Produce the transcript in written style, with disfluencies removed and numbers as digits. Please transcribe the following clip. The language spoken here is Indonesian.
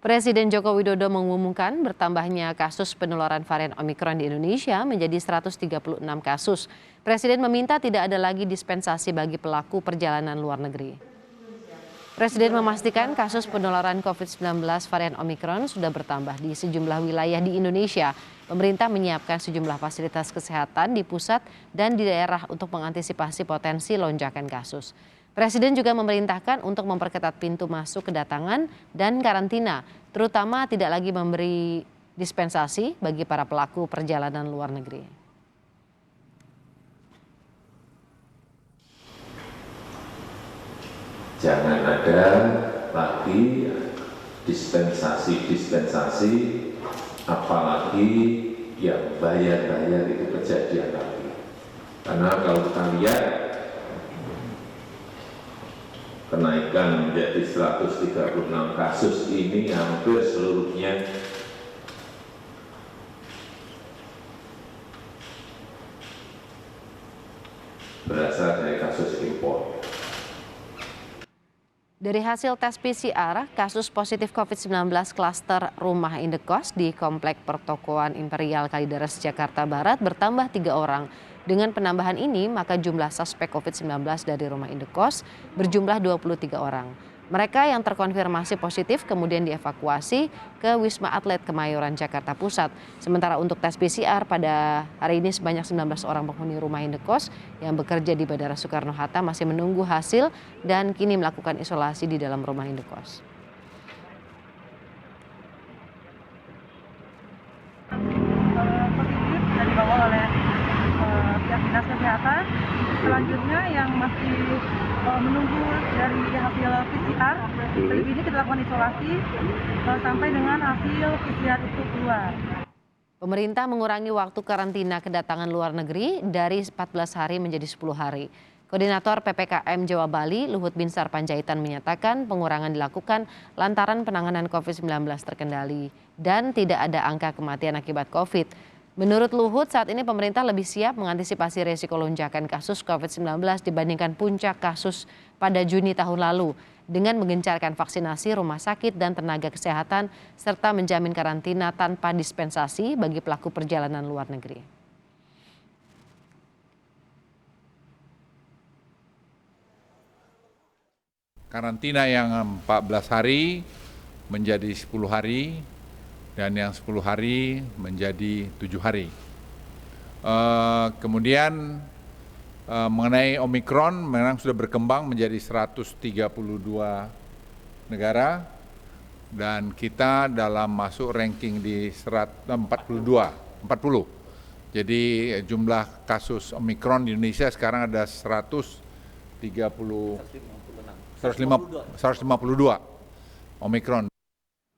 Presiden Joko Widodo mengumumkan bertambahnya kasus penularan varian Omikron di Indonesia menjadi 136 kasus. Presiden meminta tidak ada lagi dispensasi bagi pelaku perjalanan luar negeri. Presiden memastikan kasus penularan COVID-19 varian Omikron sudah bertambah di sejumlah wilayah di Indonesia. Pemerintah menyiapkan sejumlah fasilitas kesehatan di pusat dan di daerah untuk mengantisipasi potensi lonjakan kasus. Presiden juga memerintahkan untuk memperketat pintu masuk kedatangan dan karantina, terutama tidak lagi memberi dispensasi bagi para pelaku perjalanan luar negeri. Jangan ada lagi dispensasi, apalagi yang bayar-bayar itu kejadian lagi. Karena kalau kita lihat kenaikan menjadi 136 kasus ini hampir seluruhnya berasal dari kasus impor. Dari hasil tes PCR, kasus positif COVID-19 klaster rumah indekos di Komplek Pertokoan Imperial Kalideres, Jakarta Barat bertambah 3 orang. Dengan penambahan ini, maka jumlah suspek COVID-19 dari rumah indekos berjumlah 23 orang. Mereka yang terkonfirmasi positif kemudian dievakuasi ke Wisma Atlet Kemayoran, Jakarta Pusat. Sementara untuk tes PCR pada hari ini sebanyak 19 orang penghuni rumah indekos yang bekerja di Bandara Soekarno-Hatta masih menunggu hasil dan kini melakukan isolasi di dalam rumah indekos. Positif sudah dibawa oleh pihak dinas kesehatan. Selanjutnya yang masih menunggu dari hasil PCR, selebihnya ini kita lakukan isolasi sampai dengan hasil PCR itu keluar. Pemerintah mengurangi waktu karantina kedatangan luar negeri dari 14 hari menjadi 10 hari. Koordinator PPKM Jawa Bali, Luhut Binsar Panjaitan menyatakan pengurangan dilakukan lantaran penanganan COVID-19 terkendali dan tidak ada angka kematian akibat COVID. Menurut Luhut, saat ini pemerintah lebih siap mengantisipasi resiko lonjakan kasus COVID-19 dibandingkan puncak kasus pada Juni tahun lalu dengan menggencarkan vaksinasi rumah sakit dan tenaga kesehatan serta menjamin karantina tanpa dispensasi bagi pelaku perjalanan luar negeri. Karantina yang 14 hari menjadi 10 hari dan yang 10 hari menjadi 7 hari. Kemudian mengenai Omikron memang sudah berkembang menjadi 132 negara dan kita dalam masuk ranking di 40. Jadi jumlah kasus Omikron di Indonesia sekarang ada 152 Omikron.